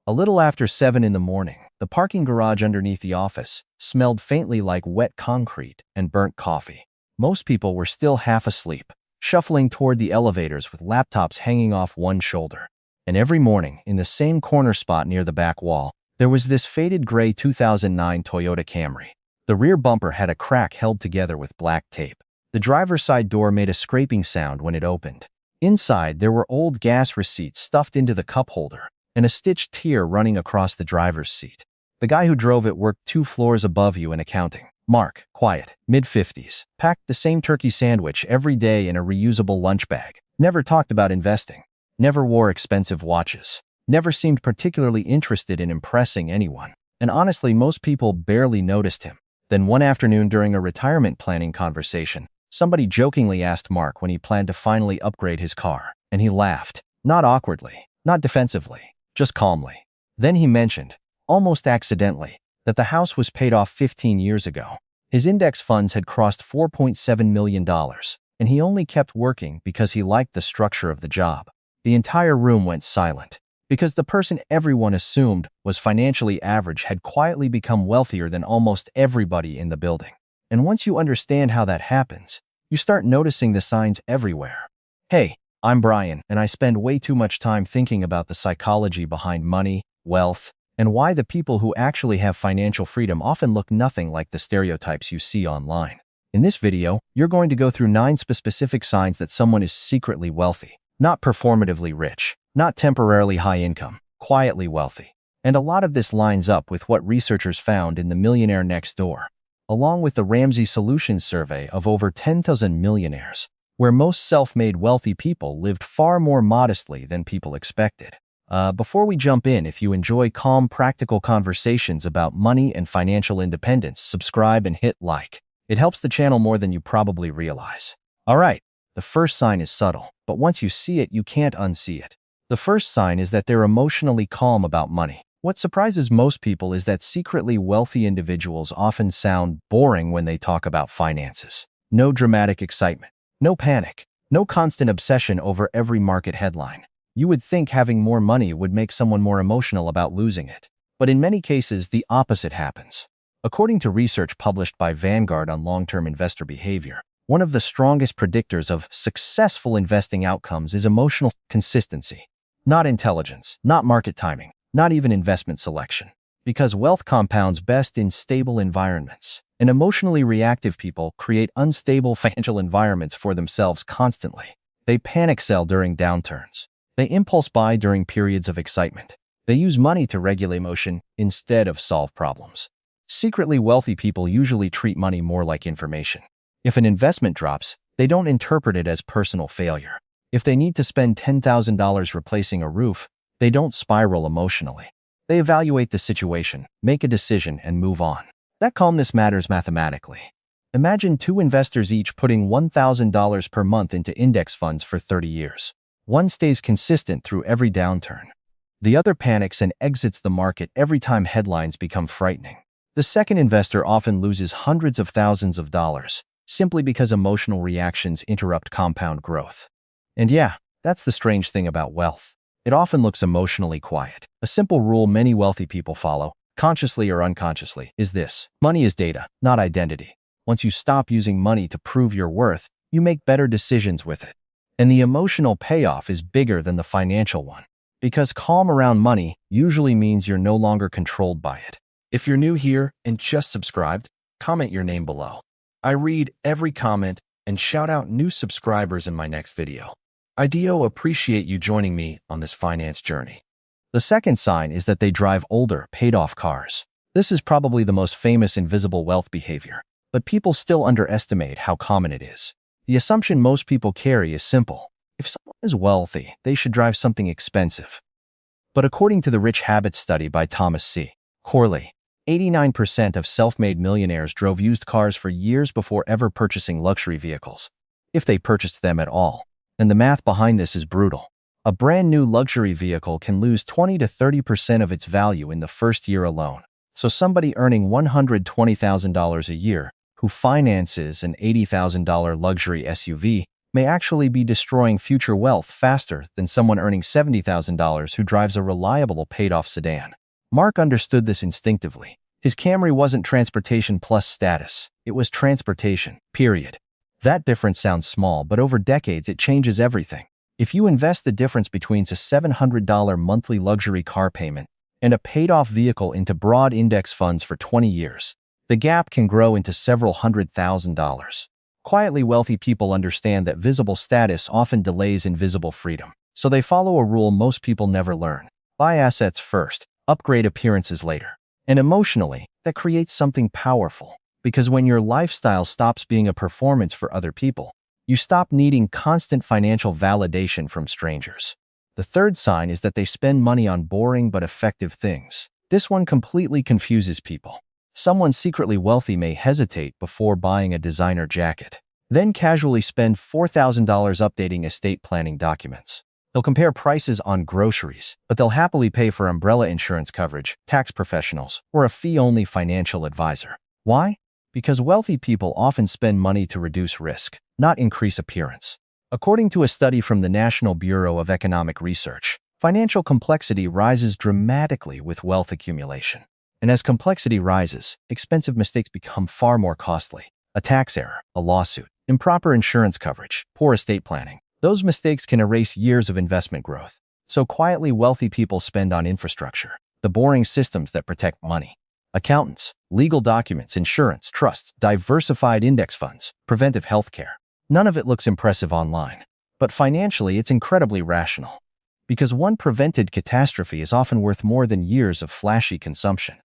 A little after 7 in the morning, the parking garage underneath the office smelled faintly like wet concrete and burnt coffee. Most people were still half asleep, shuffling toward the elevators with laptops hanging off one shoulder. And every morning, in the same corner spot near the back wall, there was this faded gray 2009 Toyota Camry. The rear bumper had a crack held together with black tape. The driver's side door made a scraping sound when it opened. Inside, there were old gas receipts stuffed into the cup holder and a stitched tear running across the driver's seat. The guy who drove it worked 2 floors above you in accounting. Mark, quiet, mid-50s, packed the same turkey sandwich every day in a reusable lunch bag. Never talked about investing. Never wore expensive watches. Never seemed particularly interested in impressing anyone. And honestly, most people barely noticed him. Then one afternoon during a retirement planning conversation, somebody jokingly asked Mark when he planned to finally upgrade his car, and he laughed. Not awkwardly, not defensively, just calmly. Then he mentioned, almost accidentally, that the house was paid off 15 years ago. His index funds had crossed $4.7 million, and he only kept working because he liked the structure of the job. The entire room went silent, because the person everyone assumed was financially average had quietly become wealthier than almost everybody in the building. And once you understand how that happens, you start noticing the signs everywhere. Hey, I'm Brian, and I spend way too much time thinking about the psychology behind money, wealth, and why the people who actually have financial freedom often look nothing like the stereotypes you see online. In this video, you're going to go through 9 specific signs that someone is secretly wealthy, not performatively rich, not temporarily high income, quietly wealthy. And a lot of this lines up with what researchers found in the Millionaire Next Door, along with the Ramsey Solutions survey of over 10,000 millionaires, where most self-made wealthy people lived far more modestly than people expected. Before we jump in, if you enjoy calm, practical conversations about money and financial independence, subscribe and hit like. It helps the channel more than you probably realize. All right, the first sign is subtle, but once you see it, you can't unsee it. The first sign is that they're emotionally calm about money. What surprises most people is that secretly wealthy individuals often sound boring when they talk about finances. No dramatic excitement, no panic, no constant obsession over every market headline. You would think having more money would make someone more emotional about losing it. But in many cases, the opposite happens. According to research published by Vanguard on long-term investor behavior, one of the strongest predictors of successful investing outcomes is emotional consistency. Not intelligence, not market timing, not even investment selection. Because wealth compounds best in stable environments, and emotionally reactive people create unstable financial environments for themselves constantly. They panic sell during downturns. They impulse buy during periods of excitement. They use money to regulate emotion instead of solve problems. Secretly wealthy people usually treat money more like information. If an investment drops, they don't interpret it as personal failure. If they need to spend $10,000 replacing a roof, they don't spiral emotionally. They evaluate the situation, make a decision, and move on. That calmness matters mathematically. Imagine 2 investors each putting $1,000 per month into index funds for 30 years. One stays consistent through every downturn. The other panics and exits the market every time headlines become frightening. The second investor often loses hundreds of thousands of dollars, simply because emotional reactions interrupt compound growth. And yeah, that's the strange thing about wealth. It often looks emotionally quiet. A simple rule many wealthy people follow, consciously or unconsciously, is this: money is data, not identity. Once you stop using money to prove your worth, you make better decisions with it. And the emotional payoff is bigger than the financial one. Because calm around money usually means you're no longer controlled by it. If you're new here and just subscribed, comment your name below. I read every comment and shout out new subscribers in my next video. I do appreciate you joining me on this finance journey. The second sign is that they drive older, paid-off cars. This is probably the most famous invisible wealth behavior, but people still underestimate how common it is. The assumption most people carry is simple. If someone is wealthy, they should drive something expensive. But according to the Rich Habits study by Thomas C. Corley, 89% of self-made millionaires drove used cars for years before ever purchasing luxury vehicles, if they purchased them at all. And the math behind this is brutal. A brand new luxury vehicle can lose 20 to 30% of its value in the first year alone. So somebody earning $120,000 a year who finances an $80,000 luxury SUV may actually be destroying future wealth faster than someone earning $70,000 who drives a reliable paid-off sedan. Mark understood this instinctively. His Camry wasn't transportation plus status. It was transportation, period. That difference sounds small, but over decades it changes everything. If you invest the difference between a $700 monthly luxury car payment and a paid-off vehicle into broad index funds for 20 years, the gap can grow into several $100,000. Quietly wealthy people understand that visible status often delays invisible freedom, so they follow a rule most people never learn. Buy assets first, upgrade appearances later. And emotionally, that creates something powerful, because when your lifestyle stops being a performance for other people, you stop needing constant financial validation from strangers. The third sign is that they spend money on boring but effective things. This one completely confuses people. Someone secretly wealthy may hesitate before buying a designer jacket, then casually spend $4,000 updating estate planning documents. They'll compare prices on groceries, but they'll happily pay for umbrella insurance coverage, tax professionals, or a fee-only financial advisor. Why? Because wealthy people often spend money to reduce risk, not increase appearance. According to a study from the National Bureau of Economic Research, financial complexity rises dramatically with wealth accumulation. And as complexity rises, expensive mistakes become far more costly. A tax error, a lawsuit, improper insurance coverage, poor estate planning. Those mistakes can erase years of investment growth. So quietly wealthy people spend on infrastructure, the boring systems that protect money. Accountants, legal documents, insurance, trusts, diversified index funds, preventive healthcare. None of it looks impressive online. But financially, it's incredibly rational. Because one prevented catastrophe is often worth more than years of flashy consumption.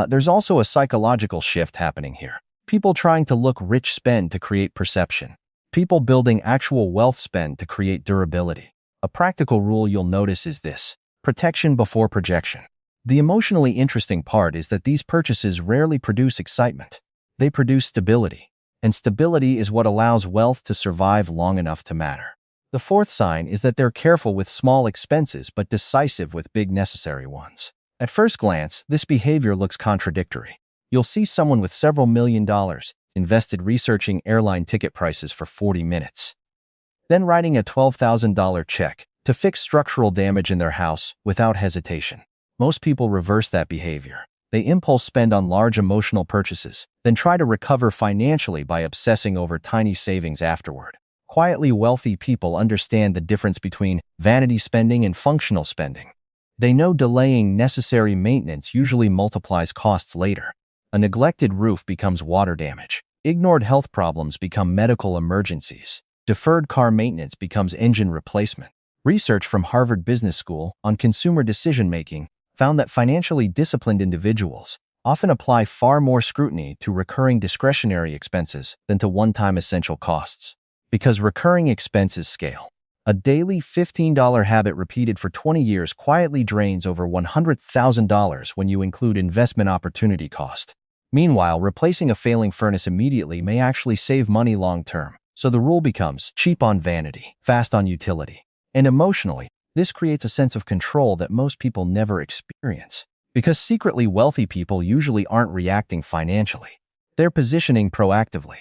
There's also a psychological shift happening here. People trying to look rich spend to create perception. People building actual wealth spend to create durability. A practical rule you'll notice is this: protection before projection. The emotionally interesting part is that these purchases rarely produce excitement. They produce stability. And stability is what allows wealth to survive long enough to matter. The fourth sign is that they're careful with small expenses but decisive with big necessary ones. At first glance, this behavior looks contradictory. You'll see someone with several $1 million invested researching airline ticket prices for 40 minutes, then writing a $12,000 check to fix structural damage in their house without hesitation. Most people reverse that behavior. They impulse spend on large emotional purchases, then try to recover financially by obsessing over tiny savings afterward. Quietly wealthy people understand the difference between vanity spending and functional spending. They know delaying necessary maintenance usually multiplies costs later. A neglected roof becomes water damage. Ignored health problems become medical emergencies. Deferred car maintenance becomes engine replacement. Research from Harvard Business School on consumer decision-making found that financially disciplined individuals often apply far more scrutiny to recurring discretionary expenses than to one-time essential costs. Because recurring expenses scale. A daily $15 habit repeated for 20 years quietly drains over $100,000 when you include investment opportunity cost. Meanwhile, replacing a failing furnace immediately may actually save money long-term. So the rule becomes cheap on vanity, fast on utility. And emotionally, this creates a sense of control that most people never experience. Because secretly wealthy people usually aren't reacting financially. They're positioning proactively.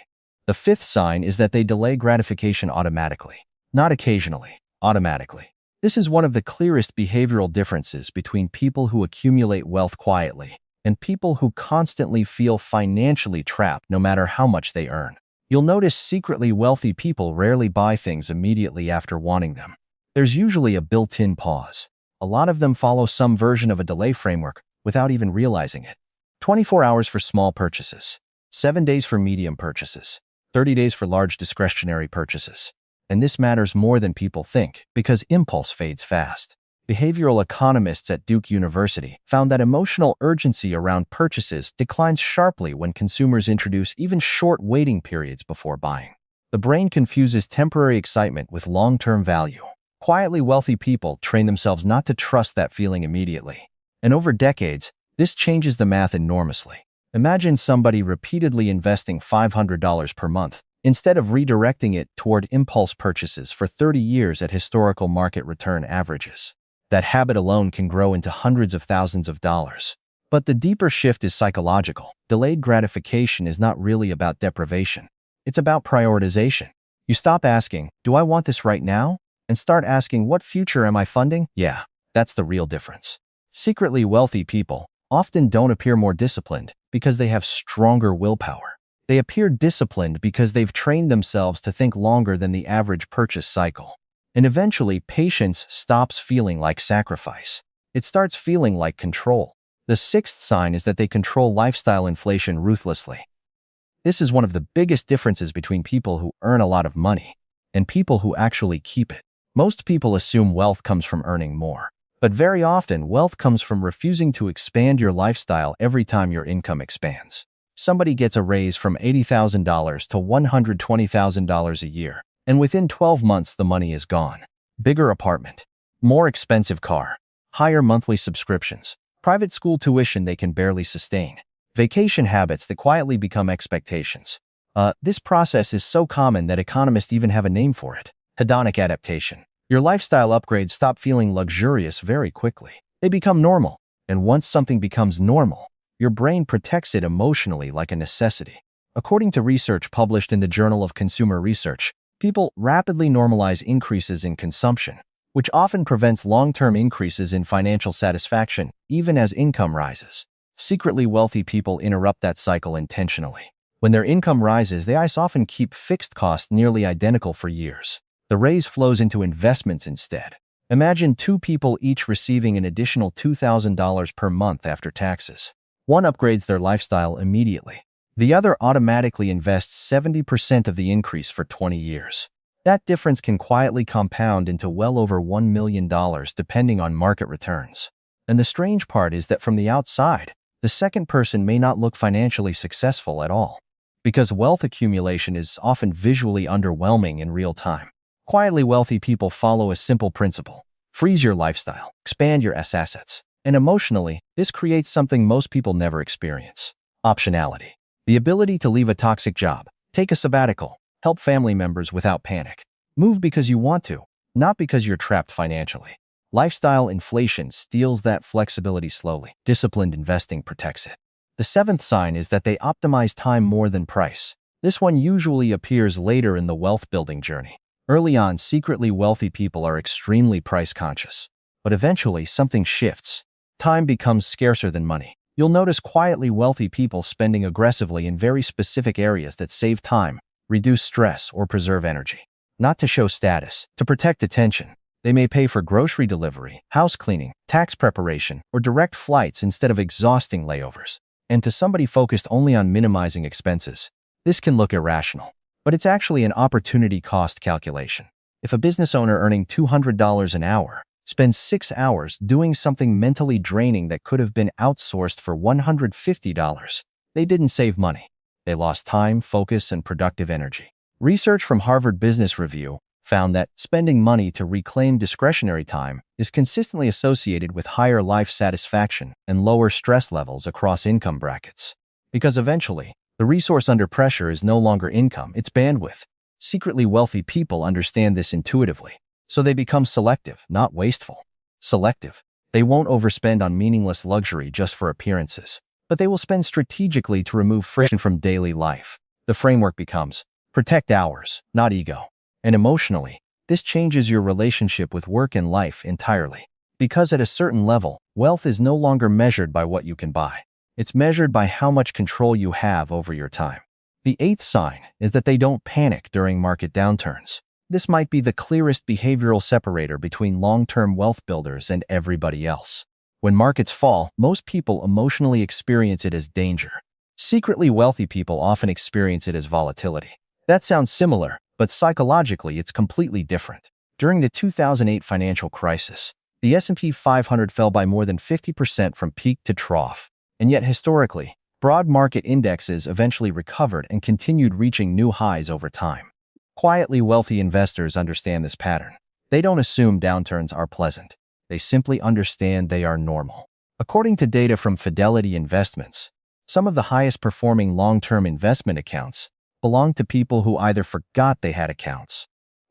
The fifth sign is that they delay gratification automatically. Not occasionally, automatically. This is one of the clearest behavioral differences between people who accumulate wealth quietly and people who constantly feel financially trapped no matter how much they earn. You'll notice secretly wealthy people rarely buy things immediately after wanting them. There's usually a built-in pause. A lot of them follow some version of a delay framework without even realizing it. 24 hours for small purchases, 7 days for medium purchases, 30 days for large discretionary purchases. And this matters more than people think because impulse fades fast. Behavioral economists at Duke University found that emotional urgency around purchases declines sharply when consumers introduce even short waiting periods before buying. The brain confuses temporary excitement with long-term value. Quietly wealthy people train themselves not to trust that feeling immediately. And over decades, this changes the math enormously. Imagine somebody repeatedly investing $500 per month instead of redirecting it toward impulse purchases for 30 years at historical market return averages. That habit alone can grow into hundreds of thousands of dollars. But the deeper shift is psychological. Delayed gratification is not really about deprivation. It's about prioritization. You stop asking, "Do I want this right now?" and start asking, "What future am I funding?" Yeah, that's the real difference. Secretly wealthy people often don't appear more disciplined because they have stronger willpower. They appear disciplined because they've trained themselves to think longer than the average purchase cycle. And eventually, patience stops feeling like sacrifice. It starts feeling like control. The sixth sign is that they control lifestyle inflation ruthlessly. This is one of the biggest differences between people who earn a lot of money and people who actually keep it. Most people assume wealth comes from earning more, but very often wealth comes from refusing to expand your lifestyle every time your income expands. Somebody gets a raise from $80,000 to $120,000 a year, and within 12 months the money is gone. Bigger apartment, more expensive car, higher monthly subscriptions, private school tuition they can barely sustain, vacation habits that quietly become expectations. This process is so common that economists even have a name for it: hedonic adaptation. Your lifestyle upgrades stop feeling luxurious very quickly. They become normal, and once something becomes normal, your brain protects it emotionally like a necessity. According to research published in the Journal of Consumer Research, people rapidly normalize increases in consumption, which often prevents long-term increases in financial satisfaction, even as income rises. Secretly wealthy people interrupt that cycle intentionally. When their income rises, they often keep fixed costs nearly identical for years. The raise flows into investments instead. Imagine two people each receiving an additional $2,000 per month after taxes. One upgrades their lifestyle immediately. The other automatically invests 70% of the increase for 20 years. That difference can quietly compound into well over $1 million depending on market returns. And the strange part is that from the outside, the second person may not look financially successful at all, because wealth accumulation is often visually underwhelming in real time. Quietly wealthy people follow a simple principle: freeze your lifestyle, expand your assets. And emotionally, this creates something most people never experience: optionality. The ability to leave a toxic job, take a sabbatical, help family members without panic. Move because you want to, not because you're trapped financially. Lifestyle inflation steals that flexibility slowly. Disciplined investing protects it. The seventh sign is that they optimize time more than price. This one usually appears later in the wealth-building journey. Early on, secretly wealthy people are extremely price-conscious. But eventually, something shifts. Time becomes scarcer than money. You'll notice quietly wealthy people spending aggressively in very specific areas that save time, reduce stress, or preserve energy. Not to show status, to protect attention. They may pay for grocery delivery, house cleaning, tax preparation, or direct flights instead of exhausting layovers. And to somebody focused only on minimizing expenses, this can look irrational. But it's actually an opportunity cost calculation. If a business owner earning $200 an hour spends 6 hours doing something mentally draining that could have been outsourced for $150, they didn't save money. They lost time, focus, and productive energy. Research from Harvard Business Review found that spending money to reclaim discretionary time is consistently associated with higher life satisfaction and lower stress levels across income brackets. Because eventually, the resource under pressure is no longer income, it's bandwidth. Secretly wealthy people understand this intuitively, so they become selective, not wasteful. Selective. They won't overspend on meaningless luxury just for appearances, but they will spend strategically to remove friction from daily life. The framework becomes: protect hours, not ego. And emotionally, this changes your relationship with work and life entirely. Because at a certain level, wealth is no longer measured by what you can buy. It's measured by how much control you have over your time. The eighth sign is that they don't panic during market downturns. This might be the clearest behavioral separator between long-term wealth builders and everybody else. When markets fall, most people emotionally experience it as danger. Secretly wealthy people often experience it as volatility. That sounds similar, but psychologically it's completely different. During the 2008 financial crisis, the S&P 500 fell by more than 50% from peak to trough. And yet historically, broad market indexes eventually recovered and continued reaching new highs over time. Quietly wealthy investors understand this pattern. They don't assume downturns are pleasant. They simply understand they are normal. According to data from Fidelity Investments, some of the highest performing long-term investment accounts belong to people who either forgot they had accounts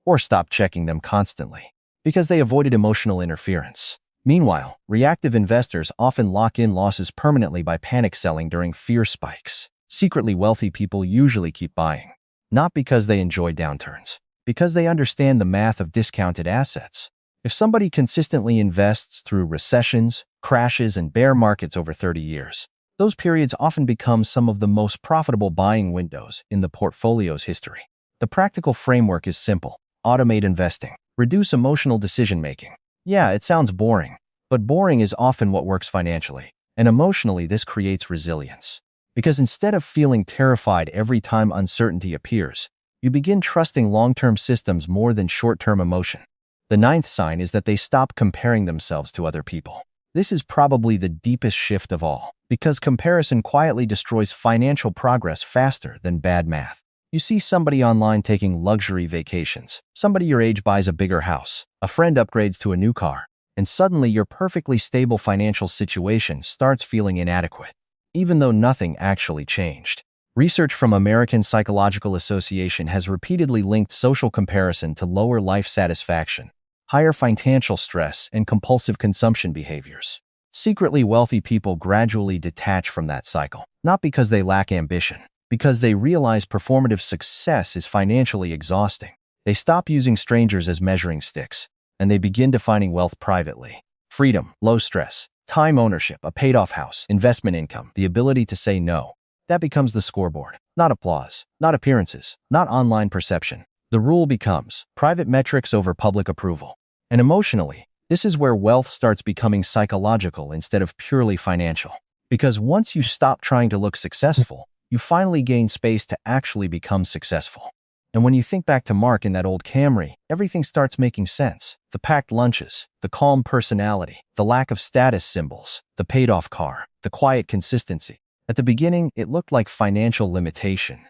or stopped checking them constantly because they avoided emotional interference. Meanwhile, reactive investors often lock in losses permanently by panic selling during fear spikes. Secretly wealthy people usually keep buying, not because they enjoy downturns, because they understand the math of discounted assets. If somebody consistently invests through recessions, crashes, and bear markets over 30 years, those periods often become some of the most profitable buying windows in the portfolio's history. The practical framework is simple. Automate investing. Reduce emotional decision-making. Yeah, it sounds boring, but boring is often what works financially. And emotionally, this creates resilience. Because instead of feeling terrified every time uncertainty appears, you begin trusting long-term systems more than short-term emotion. The ninth sign is that they stop comparing themselves to other people. This is probably the deepest shift of all, because comparison quietly destroys financial progress faster than bad math. You see somebody online taking luxury vacations, somebody your age buys a bigger house, a friend upgrades to a new car, and suddenly your perfectly stable financial situation starts feeling inadequate, even though nothing actually changed. Research from American Psychological Association has repeatedly linked social comparison to lower life satisfaction, higher financial stress, and compulsive consumption behaviors. Secretly wealthy people gradually detach from that cycle, not because they lack ambition, because they realize performative success is financially exhausting. They stop using strangers as measuring sticks, and they begin defining wealth privately. Freedom, low stress, time ownership, a paid-off house, investment income, the ability to say no. That becomes the scoreboard. Not applause, not appearances, not online perception. The rule becomes private metrics over public approval. And emotionally, this is where wealth starts becoming psychological instead of purely financial. Because once you stop trying to look successful, you finally gain space to actually become successful. And when you think back to Mark in that old Camry, everything starts making sense. The packed lunches, the calm personality, the lack of status symbols, the paid-off car, the quiet consistency. At the beginning, it looked like financial limitation.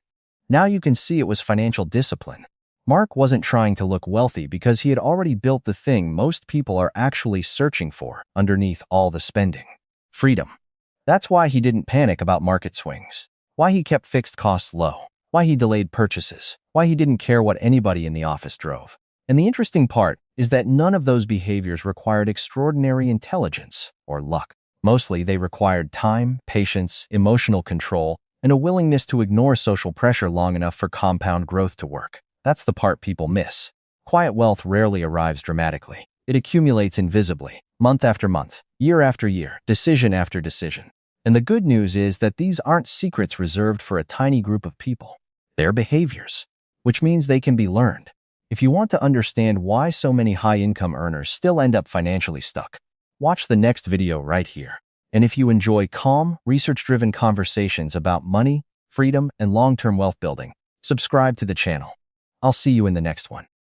Now you can see it was financial discipline. Mark wasn't trying to look wealthy because he had already built the thing most people are actually searching for underneath all the spending. Freedom. That's why he didn't panic about market swings. Why he kept fixed costs low. Why he delayed purchases. Why he didn't care what anybody in the office drove. And the interesting part is that none of those behaviors required extraordinary intelligence or luck. Mostly, they required time, patience, emotional control, and a willingness to ignore social pressure long enough for compound growth to work. That's the part people miss. Quiet wealth rarely arrives dramatically. It accumulates invisibly, month after month, year after year, decision after decision. And the good news is that these aren't secrets reserved for a tiny group of people. They're behaviors, which means they can be learned. If you want to understand why so many high-income earners still end up financially stuck, watch the next video right here. And if you enjoy calm, research-driven conversations about money, freedom, and long-term wealth building, subscribe to the channel. I'll see you in the next one.